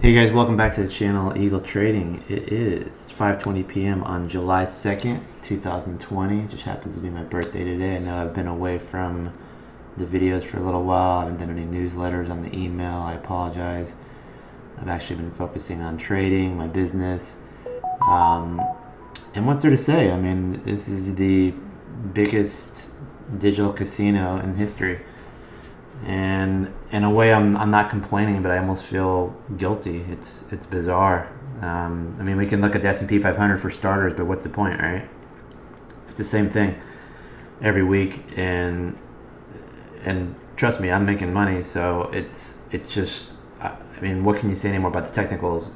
Hey guys, welcome back to the channel Eagle Trading. It is 5:20 p.m. on July 2nd, 2020. Just happens to be my birthday today. I know I've been away from the videos for a little while. I haven't done any newsletters on the email. I apologize. I've actually been focusing on trading, my business. And what's there to say? I mean, this is the biggest digital casino in history. And in a way, I'm not complaining, but I almost feel guilty. It's bizarre. I mean, we can look at the S&P 500 for starters, but what's the point, right? It's the same thing every week, and trust me, I'm making money, so it's just. I mean, what can you say anymore about the technicals?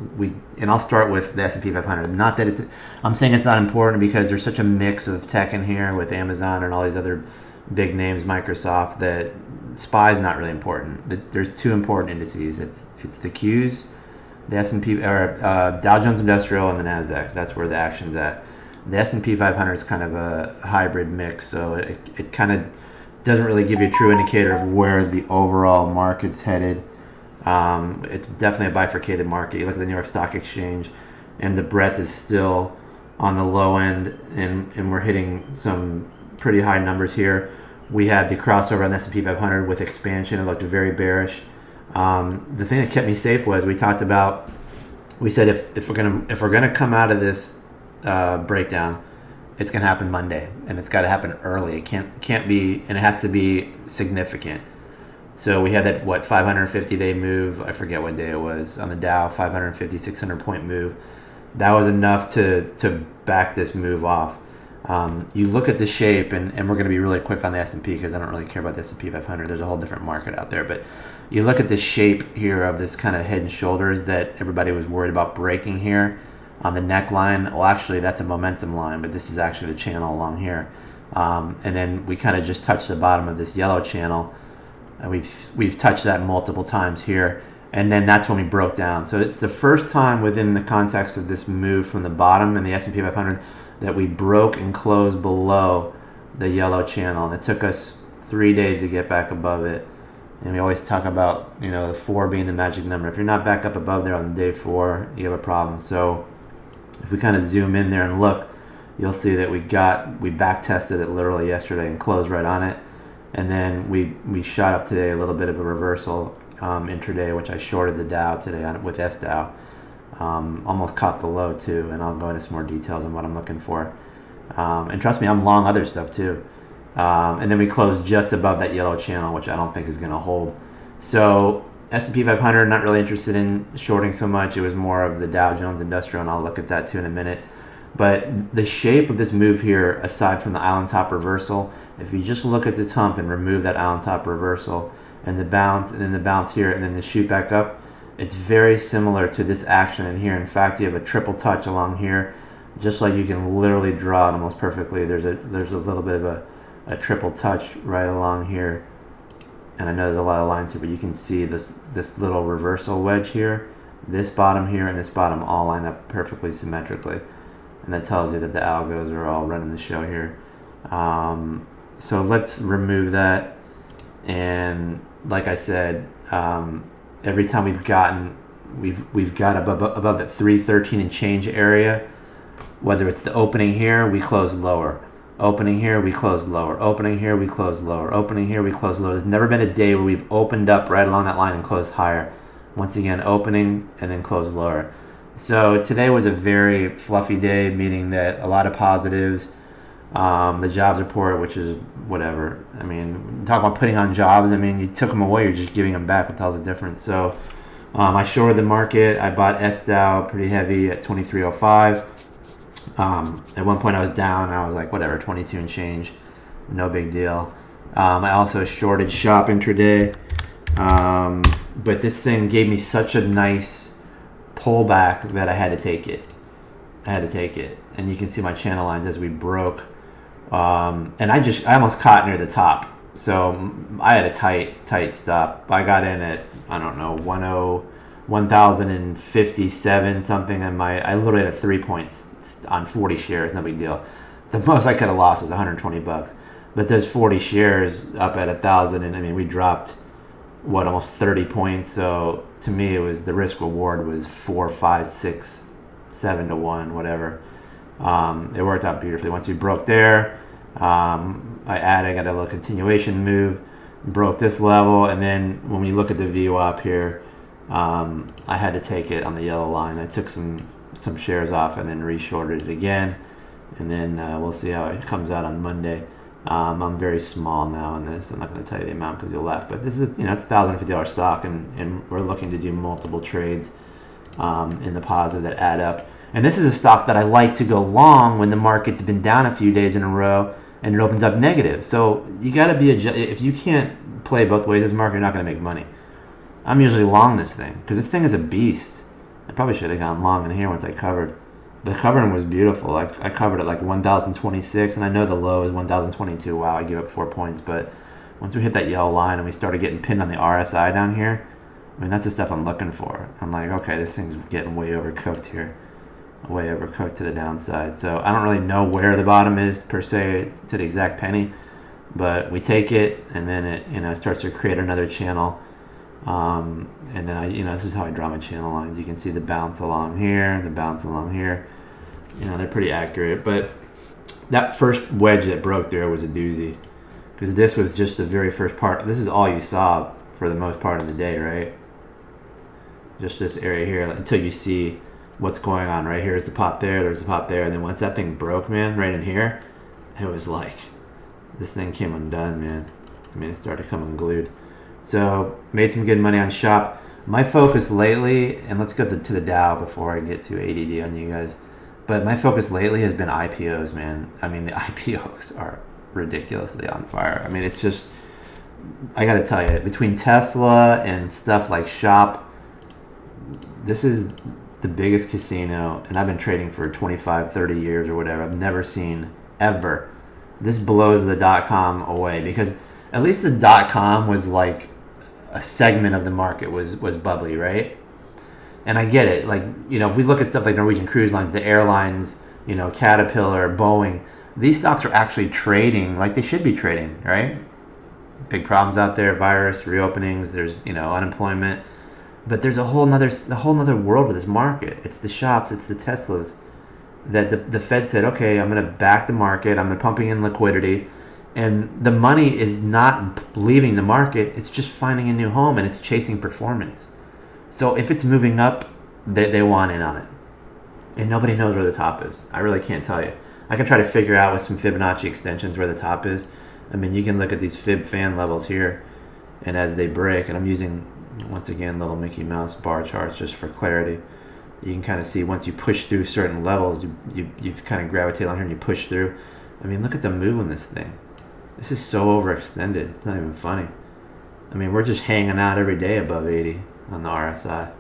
And I'll start with the S&P 500. Not that I'm saying it's not important because there's such a mix of tech in here with Amazon and all these other big names, Microsoft, that SPY is not really important. There's two important indices. It's the Qs, the S&P or Dow Jones Industrial, and the Nasdaq. That's where the action's at. The S&P 500 is kind of a hybrid mix, so it kind of doesn't really give you a true indicator of where the overall market's headed. It's definitely a bifurcated market. You look at the New York Stock Exchange, and the breadth is still on the low end, and we're hitting some pretty high numbers here. We had the crossover on the S&P 500 with expansion. It looked very bearish. The thing that kept me safe was we said if we're gonna come out of this breakdown, it's gonna happen Monday, and it's got to happen early. It can't be, and it has to be significant. So we had that 550-day move. I forget what day it was on the Dow. 550, 600-point move. That was enough to back this move off. You look at the shape, and we're going to be really quick on the S&P because I don't really care about the S&P 500. There's a whole different market out there. But you look at the shape here of this kind of head and shoulders that everybody was worried about breaking here on the neckline. Well, actually, that's a momentum line, but this is actually the channel along here. And then we kind of just touched the bottom of this yellow channel. And we've touched that multiple times here. And then that's when we broke down. So it's the first time within the context of this move from the bottom in the S&P 500 that we broke and closed below the yellow channel. And it took us 3 days to get back above it. And we always talk about, the 4 being the magic number. If you're not back up above there on day 4, you have a problem. So if we kind of zoom in there and look, you'll see that we back tested it literally yesterday and closed right on it. And then we shot up today a little bit of a reversal intraday, which I shorted the Dow today with SDow. Almost caught the low too, and I'll go into some more details on what I'm looking for. And trust me, I'm long other stuff too. And then we closed just above that yellow channel, which I don't think is going to hold. So S&P 500, not really interested in shorting so much. It was more of the Dow Jones Industrial, and I'll look at that too in a minute. But the shape of this move here, aside from the island top reversal, if you just look at this hump and remove that island top reversal and the bounce, and then the bounce here, and then the shoot back up, it's very similar to this action in here. In fact, you have a triple touch along here, just like you can literally draw it almost perfectly. There's a little bit of a triple touch right along here, and I know there's a lot of lines here, but you can see this little reversal wedge here, this bottom here, and this bottom all line up perfectly symmetrically. And that tells you that the algos are all running the show here. So let's remove that. And like I said, every time we've got above that 313 and change area, whether it's the opening here, we close lower. Opening here, we close lower. Opening here, we close lower. Opening here, we close lower. There's never been a day where we've opened up right along that line and closed higher. Once again, opening and then close lower. So today was a very fluffy day, meaning that a lot of positives. The jobs report, which is whatever. I mean, talk about putting on jobs. I mean, you took them away, you're just giving them back. What the hell's the difference? So I shorted the market. I bought SDow pretty heavy at 23.05. At one point I was down. I was like, whatever, 22 and change. No big deal. I also shorted shop intraday. But this thing gave me such a nice pullback that I had to take it. And you can see my channel lines as we broke. And I almost caught near the top. So I had a tight stop. I got in at, I don't know, 1,057 something. And I literally had a 3 points on 40 shares. No big deal. The most I could have lost was $120. But there's 40 shares up at 1,000. And I mean, we dropped almost 30 points. So to me, it was the risk reward was 4, 5, 6, 7 to 1, whatever. It worked out beautifully. Once we broke there, I got a little continuation move, broke this level, and then when we look at the VWAP here, I had to take it on the yellow line. I took some shares off and then re-shorted it again, and then we'll see how it comes out on Monday. I'm very small now in this. I'm not going to tell you the amount because you'll laugh, but this is, it's a $1,050 stock, and we're looking to do multiple trades in the positive that add up. And this is a stock that I like to go long when the market's been down a few days in a row and it opens up negative. So you got to be if you can't play both ways this market, you're not going to make money. I'm usually long this thing because this thing is a beast. I probably should have gone long in here once I covered. The covering was beautiful. I covered at like 1,026, and I know the low is 1,022. Wow, I gave up 4 points. But once we hit that yellow line and we started getting pinned on the RSI down here, I mean, that's the stuff I'm looking for. I'm like, okay, this thing's getting way overcooked here. Way overcooked to the downside. So I don't really know where the bottom is per se to the exact penny, but we take it, and then it starts to create another channel. And then this is how I draw my channel lines. You can see the bounce along here, the bounce along here. They're pretty accurate. But that first wedge that broke there was a doozy, because this was just the very first part. This is all you saw for the most part of the day, right? Just this area here until you see what's going on. Right here is the pop there, there's the pop there, and then once that thing broke, man, right in here, it was like this thing came undone, man. I mean, it started coming unglued. So made some good money on shop. My focus lately, and let's go to the Dow before I get too ADD on you guys, but my focus lately has been IPOs, man. I mean, the IPOs are ridiculously on fire. I mean, it's just, I gotta tell you, between Tesla and stuff like shop, this is the biggest casino, and I've been trading for 25, 30 years or whatever. I've never seen ever. This blows the .com away, because at least the .com was like a segment of the market was bubbly, right? And I get it. Like, if we look at stuff like Norwegian Cruise Lines, the airlines, Caterpillar, Boeing, these stocks are actually trading like they should be trading, right? Big problems out there, virus, reopenings, there's, unemployment. But there's a whole nother world with this market. It's the shops, it's the Teslas that the Fed said, okay, I'm going to back the market, I'm pumping in liquidity, and the money is not leaving the market, it's just finding a new home, and it's chasing performance. So if it's moving up, they want in on it. And nobody knows where the top is. I really can't tell you. I can try to figure out with some Fibonacci extensions where the top is. I mean, you can look at these Fib fan levels here, and as they break, and I'm using, once again, little Mickey Mouse bar charts just for clarity. You can kind of see once you push through certain levels, you kind of gravitate on here and you push through. I mean, look at the move in this thing. This is so overextended. It's not even funny. I mean, we're just hanging out every day above 80 on the RSI.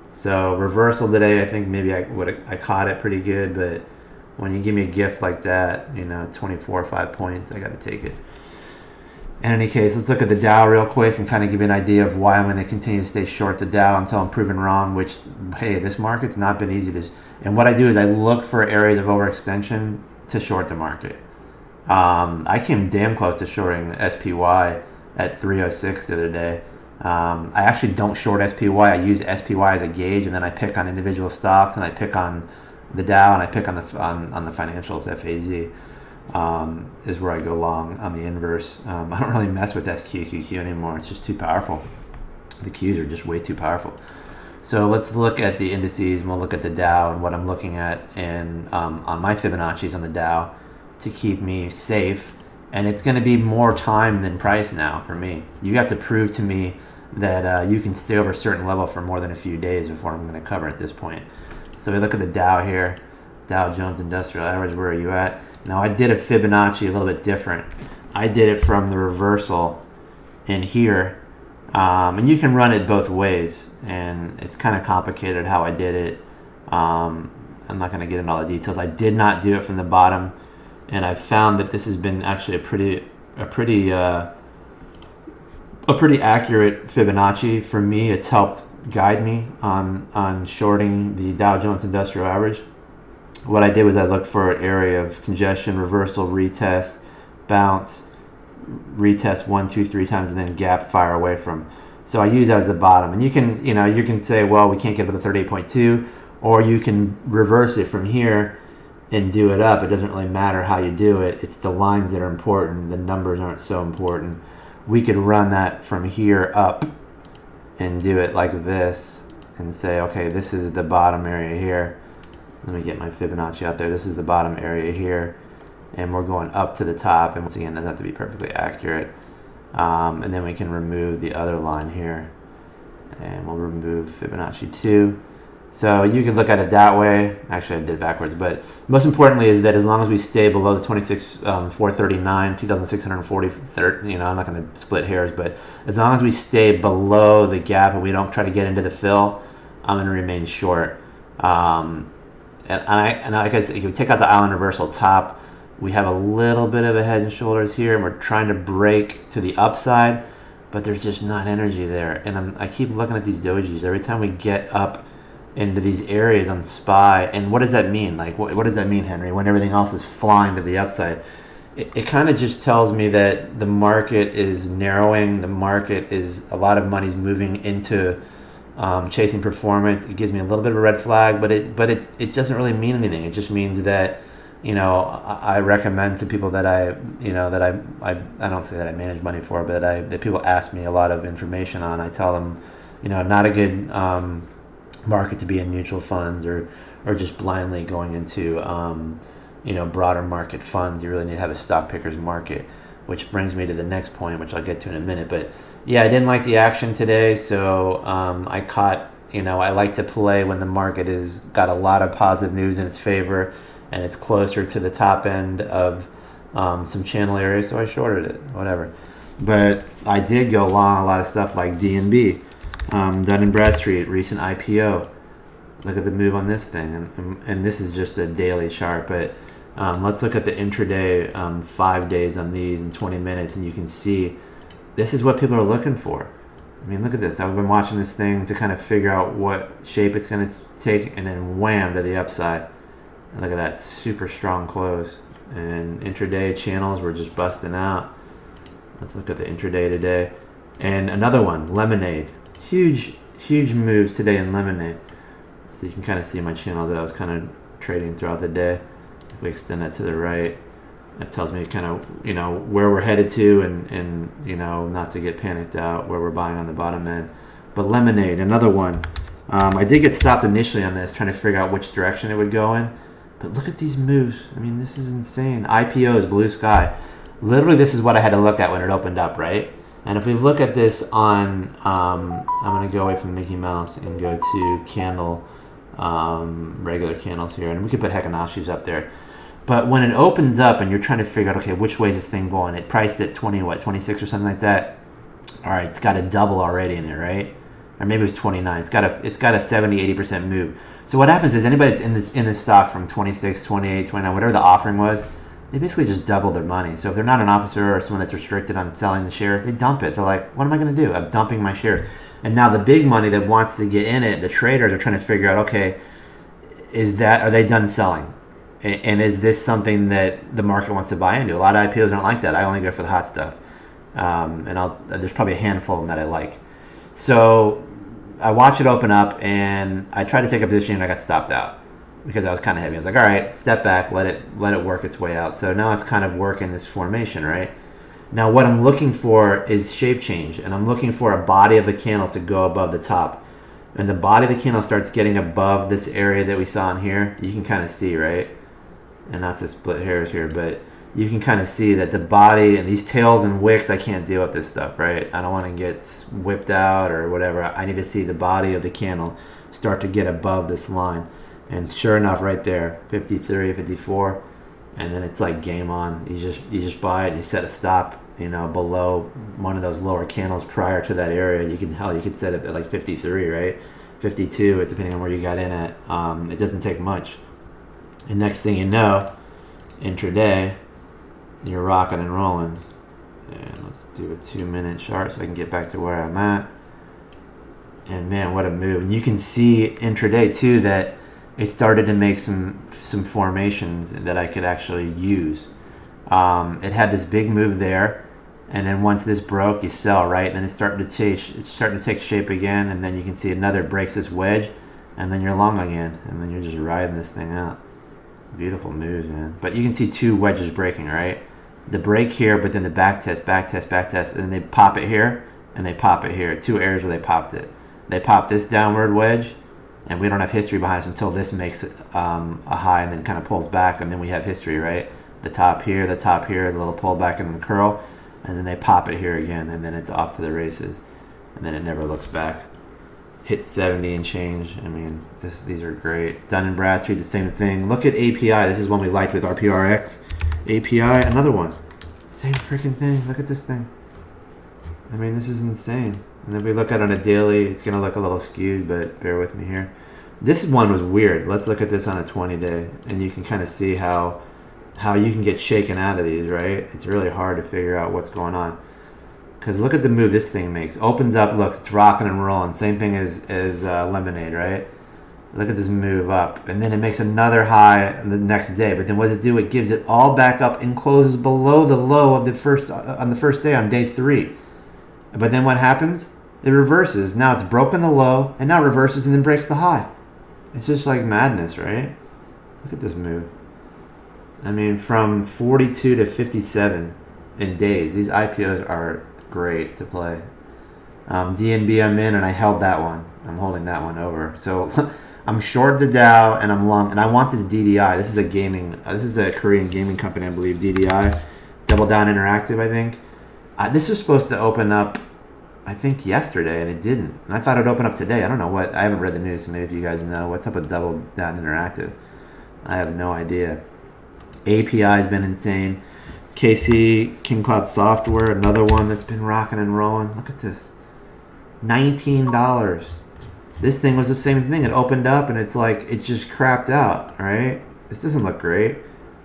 So reversal today, I think maybe I caught it pretty good, but when you give me a gift like that, 24 or 5 points, I got to take it. In any case, let's look at the Dow real quick and kind of give you an idea of why I'm going to continue to stay short the Dow until I'm proven wrong, which, hey, this market's not been easy to... And what I do is I look for areas of overextension to short the market. I came damn close to shorting SPY at 306 the other day. I actually don't short SPY. I use SPY as a gauge, and then I pick on individual stocks, and I pick on the Dow, and I pick on the financials, FAZ. Is where I go long on the inverse. I don't really mess with SQQQ anymore. It's just too powerful. The Qs are just way too powerful. So let's look at the indices, and we'll look at the Dow and what I'm looking at, and on my Fibonacci's on the Dow to keep me safe. And it's going to be more time than price now for me. You have to prove to me that you can stay over a certain level for more than a few days before I'm going to cover at this point. So we look at the Dow here, Dow Jones Industrial Average. Where are you at? Now, I did a Fibonacci a little bit different. I did it from the reversal in here. And you can run it both ways. And it's kind of complicated how I did it. I'm not going to get into all the details. I did not do it from the bottom. And I found that this has been actually a pretty accurate Fibonacci. For me, it's helped guide me on shorting the Dow Jones Industrial Average. What I did was I looked for an area of congestion, reversal, retest, bounce, retest 1, 2, 3 times, and then gap fire away from. So I use that as the bottom. And you can say, well, we can't get to the 38.2, or you can reverse it from here and do it up. It doesn't really matter how you do it. It's the lines that are important. The numbers aren't so important. We could run that from here up and do it like this and say, okay, this is the bottom area here. Let me get my Fibonacci out there. This is the bottom area here. And we're going up to the top. And once again, it doesn't have to be perfectly accurate. And then we can remove the other line here. And we'll remove Fibonacci 2. So you can look at it that way. Actually, I did it backwards. But most importantly is that as long as we stay below the 26,439, 2,640, I'm not going to split hairs, but as long as we stay below the gap and we don't try to get into the fill, I'm going to remain short. And like I said, if you take out the island reversal top, we have a little bit of a head and shoulders here, and we're trying to break to the upside, but there's just not energy there. And I keep looking at these dojis. Every time we get up into these areas on SPY, and what does that mean? Like, what does that mean, Henry, when everything else is flying to the upside? It kind of just tells me that the market is narrowing. The market is, a lot of money's moving into chasing performance. It gives me a little bit of a red flag, but it doesn't really mean anything. It just means that, I recommend to people that I don't say that I manage money for, but that people ask me a lot of information on. I tell them, not a good market to be in mutual funds or just blindly going into broader market funds. You really need to have a stock picker's market, which brings me to the next point, which I'll get to in a minute. But yeah, I didn't like the action today, so I caught, I like to play when the market has got a lot of positive news in its favor and it's closer to the top end of some channel areas, so I shorted it, whatever. But I did go long a lot of stuff like D&B, Dun & Bradstreet, recent IPO. Look at the move on this thing, and this is just a daily chart, but let's look at the intraday 5 days on these in 20 minutes, and you can see this is what people are looking for. I mean, look at this. I've been watching this thing to kind of figure out what shape it's going to take, and then wham, to the upside. And look at that super strong close. And intraday channels were just busting out. Let's look at the intraday today. And another one, Lemonade. Huge moves today in Lemonade. So you can kind of see my channels that I was kind of trading throughout the day. If we extend that to the right, that tells me kind of, where we're headed to and not to get panicked out, where we're buying on the bottom end. But Lemonade, another one. I did get stopped initially on this, trying to figure out which direction it would go in. But look at these moves. I mean, this is insane. IPOs, blue sky. Literally, this is what I had to look at when it opened up, right? And if we look at this on, I'm going to go away from Mickey Mouse and go to candle, regular candles here. And we could put Hekinashis up there. But when it opens up and you're trying to figure out, okay, which way is this thing going? It priced at 26 or something like that. All right, it's got a double already in it, right? Or maybe it was 29. It's got a 70, 80% move. So what happens is anybody that's in this stock from 26, 28, 29, whatever the offering was, they basically just double their money. So if they're not an officer or someone that's restricted on selling the shares, they dump it. So like, what am I going to do? I'm dumping my share. And now the big money that wants to get in it, the traders are trying to figure out, okay, are they done selling? And is this something that the market wants to buy into? A lot of IPOs don't like that. I only go for the hot stuff. And there's probably a handful of them that I like. So I watch it open up, and I tried to take a position, and I got stopped out because I was kind of heavy. I was like, all right, step back, let it work its way out. So now it's kind of working this formation, right? Now what I'm looking for is shape change, and I'm looking for a body of the candle to go above the top. And the body of the candle starts getting above this area that we saw in here. You can kind of see, right? And not to split hairs here, but you can kind of see that the body and these tails and wicks, I can't deal with this stuff, right? I don't want to get whipped out or whatever. I need to see the body of the candle start to get above this line. And sure enough, right there, 53, 54, and then it's like game on. You just buy it and you set a stop, below one of those lower candles prior to that area. You could set it at like 53, right? 52, depending on where you got in at. It doesn't take much. And next thing you know, intraday, you're rocking and rolling. And let's do a 2-minute chart so I can get back to where I'm at. And man, what a move. And you can see intraday too that it started to make some formations that I could actually use. It had this big move there, And then once this broke, you sell, right? And then it's starting to take shape again, and then you can see another breaks this wedge, and then you're long again, and then you're just riding this thing out. Beautiful moves, man. But you can see two wedges breaking, right? The break here, but then the back test, and then they pop it here, and they pop it here. Two areas where they popped it. They pop this downward wedge, and we don't have history behind us until this makes a high and then kind of pulls back, and then we have history, right? The top here, the little pullback and the curl, and then they pop it here again, and then it's off to the races, and then it never looks back. Hit 70 and change. I mean, these are great. Dun & Bradstreet, the same thing. Look at API. This is one we liked with RPRX. API, another one. Same freaking thing. Look at this thing. I mean, this is insane. And then we look at it on a daily. It's going to look a little skewed, but bear with me here. This one was weird. Let's look at this on a 20-day, and you can kind of see how you can get shaken out of these, right? It's really hard to figure out what's going on. Because look at the move this thing makes. Opens up, look, it's rocking and rolling. Same thing as Lemonade, right? Look at this move up. And then it makes another high the next day. But then what does it do? It gives it all back up and closes below the low of the first day, on day 3. But then what happens? It reverses. Now it's broken the low, and now reverses and then breaks the high. It's just like madness, right? Look at this move. I mean, from 42 to 57 in days. These IPOs are great to play. DNB I'm in, and I held that one. I'm holding that one over. So I'm short the Dow, and I'm long, and I want this DDI. This is a Korean gaming company, I believe. DDI, Double Down Interactive, I think. This was supposed to open up, I think, yesterday, and it didn't. And I thought it'd open up today. I don't know what. I haven't read the news, so maybe if you guys know what's up with Double Down Interactive. I have no idea. API has been insane. KC, King Cloud Software, another one that's been rocking and rolling. Look at this. $19. This thing was the same thing. It opened up and it's like it just crapped out, right? This doesn't look great.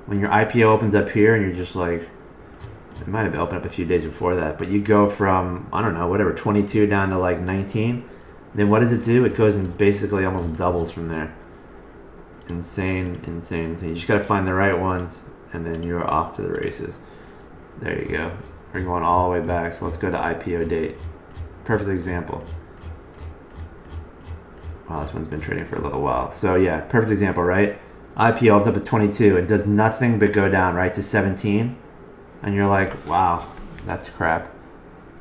When your IPO opens up here and you're just like, it might have opened up a few days before that, but you go from, I don't know, whatever, 22 down to like 19. Then what does it do? It goes and basically almost doubles from there. Insane. You just got to find the right ones, and then you're off to the races. There you go. We're going all the way back, so let's go to IPO date. Perfect example. Wow, this one's been trading for a little while. So yeah, perfect example, right? IPO, it's up at 22. It does nothing but go down, right, to 17. And you're like, wow, that's crap.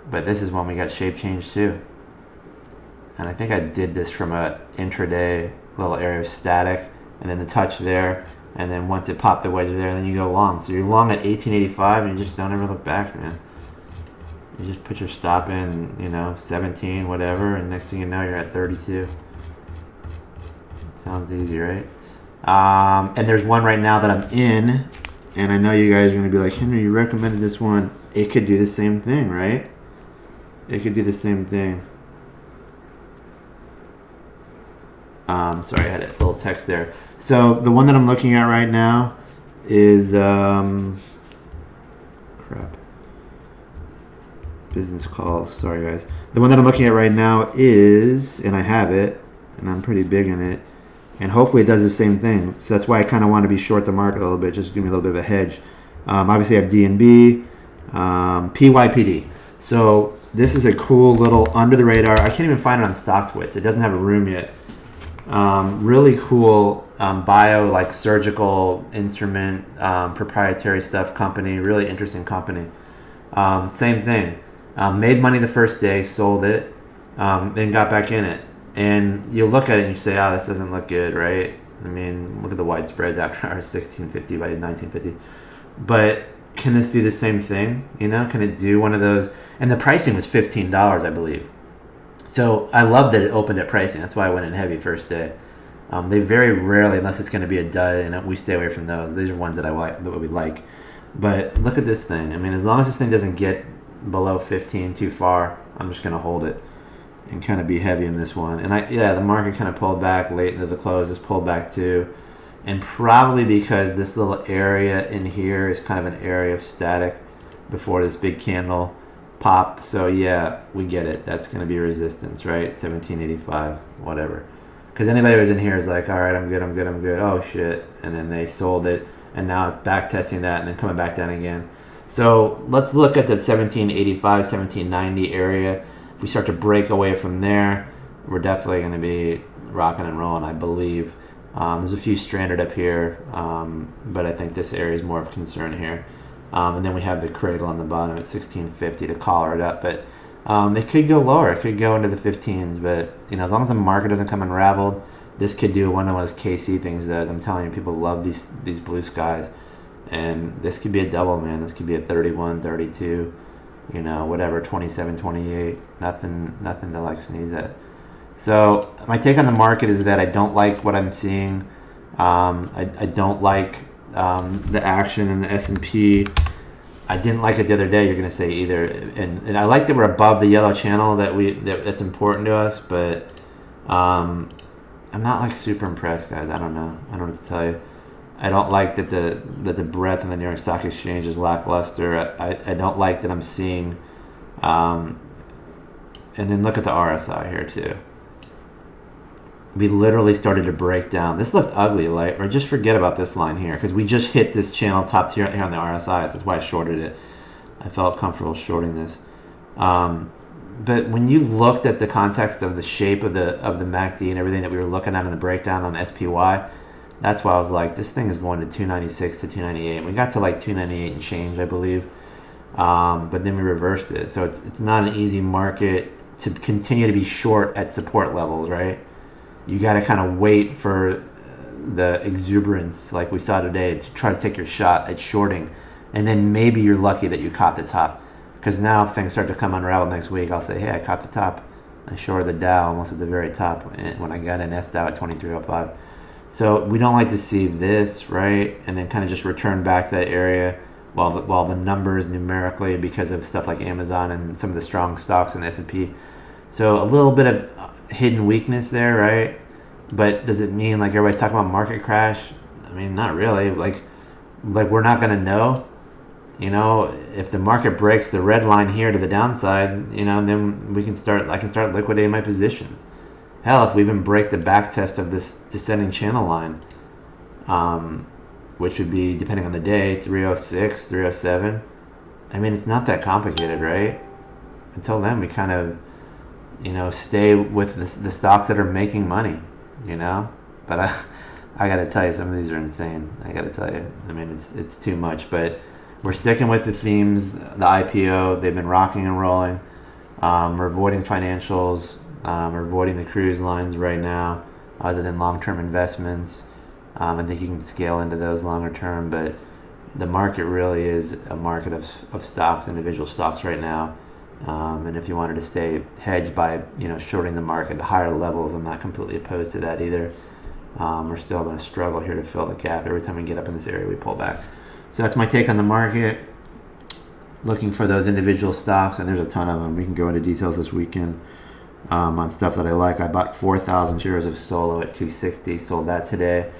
But this is when we got shape change too. And I think I did this from a intraday little area of static, and then the touch there, and then once it popped the wedge there, then you go long. So you're long at 1885, and you just don't ever look back, man. You just put your stop in, 17, whatever, and next thing you know, you're at 32. Sounds easy, right? And there's one right now that I'm in, and I know you guys are going to be like, Henry, you recommended this one. It could do the same thing, right? It could do the same thing. Sorry, I had a little text there. So the one that I'm looking at right now is business calls. Sorry, guys. The one that I'm looking at right now is, and I have it, and I'm pretty big in it, and hopefully it does the same thing. So that's why I kind of want to be short the market a little bit, just to give me a little bit of a hedge. Obviously, I have DNB, PYPD. So this is a cool little under the radar. I can't even find it on StockTwits. It doesn't have a room yet. Really cool bio, like surgical instrument, proprietary stuff company. Really interesting company. Same thing. Made money the first day, sold it, then got back in it. And you look at it and you say, oh, this doesn't look good, right? I mean, look at the wide spreads after our 1650 by 1950. But can this do the same thing? Can it do one of those? And the pricing was $15, I believe. So I love that it opened at pricing. That's why I went in heavy first day. They very rarely, unless it's going to be a dud, and we stay away from those. These are ones that we like. But look at this thing. I mean, as long as this thing doesn't get below 15 too far, I'm just going to hold it and kind of be heavy in this one. And the market kind of pulled back late into the close. This pulled back too. And probably because this little area in here is kind of an area of static before this big candle pop. So yeah, we get it. That's going to be resistance, right? 1785, whatever. Because anybody who's in here is like, all right, I'm good. Oh shit. And then they sold it. And now it's back testing that and then coming back down again. So let's look at the 1785, 1790 area. If we start to break away from there, we're definitely going to be rocking and rolling, I believe. There's a few stranded up here, but I think this area is more of concern here. And then we have the cradle on the bottom at 1650 to collar it up. But it could go lower. It could go into the 15s. But as long as the market doesn't come unraveled, this could do one of those KC things does. I'm telling you, people love these blue skies. And this could be a double, man. This could be a 31, 32, whatever, 27, 28. Nothing to sneeze at. So my take on the market is that I don't like what I'm seeing. I don't like the action in the S&P. I didn't like it the other day. You're going to say either, and I like that we're above the yellow channel that's important to us. But I'm not super impressed, guys. I don't know what to tell you. I don't like that the breadth in the New York Stock Exchange is lackluster. I don't like that I'm seeing, and then look at the RSI here too. We literally started to break down. This looked ugly, or just forget about this line here because we just hit this channel top tier here on the RSI. That's why I shorted it. I felt comfortable shorting this. But when you looked at the context of the shape of the MACD and everything that we were looking at in the breakdown on SPY, that's why I was like, this thing is going to 296 to 298. And we got to 298 and change, I believe. But then we reversed it. So it's not an easy market to continue to be short at support levels, right? You got to kind of wait for the exuberance like we saw today to try to take your shot at shorting. And then maybe you're lucky that you caught the top. Because now if things start to come unravel next week, I'll say, hey, I caught the top. I shorted the Dow almost at the very top when I got an S Dow at 2305. So we don't like to see this, right? And then kind of just return back to that area while the numbers numerically, because of stuff like Amazon and some of the strong stocks in the S&P. So a little bit of hidden weakness there, right? But does it mean everybody's talking about market crash? I mean, not really. Like we're not going to know. If the market breaks the red line here to the downside, then I can start liquidating my positions. Hell, if we even break the back test of this descending channel line, which would be, depending on the day, 306, 307. I mean, it's not that complicated, right? Until then, we kind of, stay with the stocks that are making money, But I got to tell you, some of these are insane. I got to tell you. I mean, it's too much. But we're sticking with the themes, the IPO. They've been rocking and rolling. We're avoiding financials. We're avoiding the cruise lines right now, other than long-term investments. I think you can scale into those longer term, but the market really is a market of stocks, individual stocks right now. And if you wanted to stay hedged by shorting the market at higher levels, I'm not completely opposed to that either. We're still going to struggle here to fill the gap. Every time we get up in this area, we pull back. So that's my take on the market. Looking for those individual stocks, and there's a ton of them. We can go into details this weekend on stuff that I like. I bought 4,000 shares of Solo at 260. Sold that today.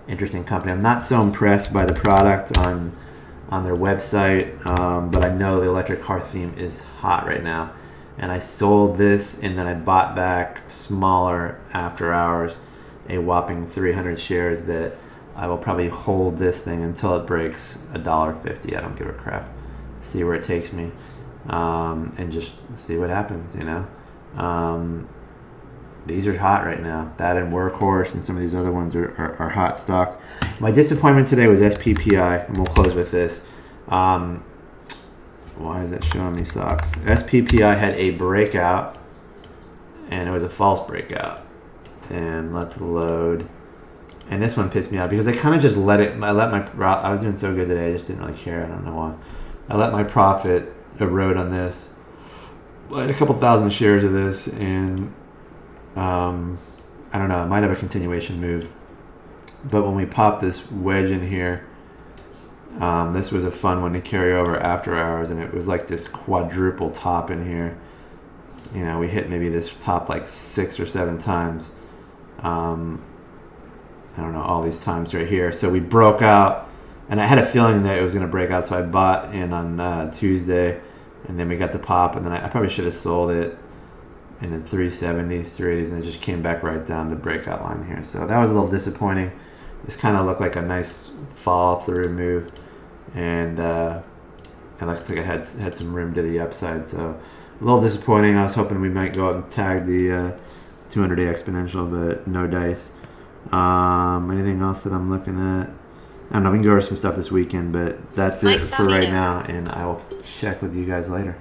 Interesting company. I'm not so impressed by the product on their website, but I know the electric car theme is hot right now. And I sold this, and then I bought back smaller after hours, a whopping 300 shares that I will probably hold this thing until it breaks $1.50. I don't give a crap. See where it takes me, and just see what happens, These are hot right now. That and Workhorse and some of these other ones are hot stocks. My disappointment today was SPPI, and we'll close with this. Why is that showing me stocks? SPPI had a breakout, and it was a false breakout. And let's load. And this one pissed me off because I kind of just let it. I was doing so good today, I just didn't really care. I don't know why. I let my profit erode on this. I had a couple thousand shares of this, and I don't know. It might have a continuation move. But when we pop this wedge in here, this was a fun one to carry over after hours, and it was like this quadruple top in here. We hit maybe this top 6 or 7 times. I don't know, all these times right here. So we broke out, and I had a feeling that it was going to break out, so I bought in on Tuesday, and then we got the pop, and then I probably should have sold it, and then 370s, 380s, and it just came back right down to breakout line here. So that was a little disappointing. This kind of looked like a nice fall through move, and it looks like it had some room to the upside. So a little disappointing. I was hoping we might go out and tag the 200-day exponential, but no dice. Anything else that I'm looking at? I don't know. We can go over some stuff this weekend, but that's it for right now, and I will check with you guys later.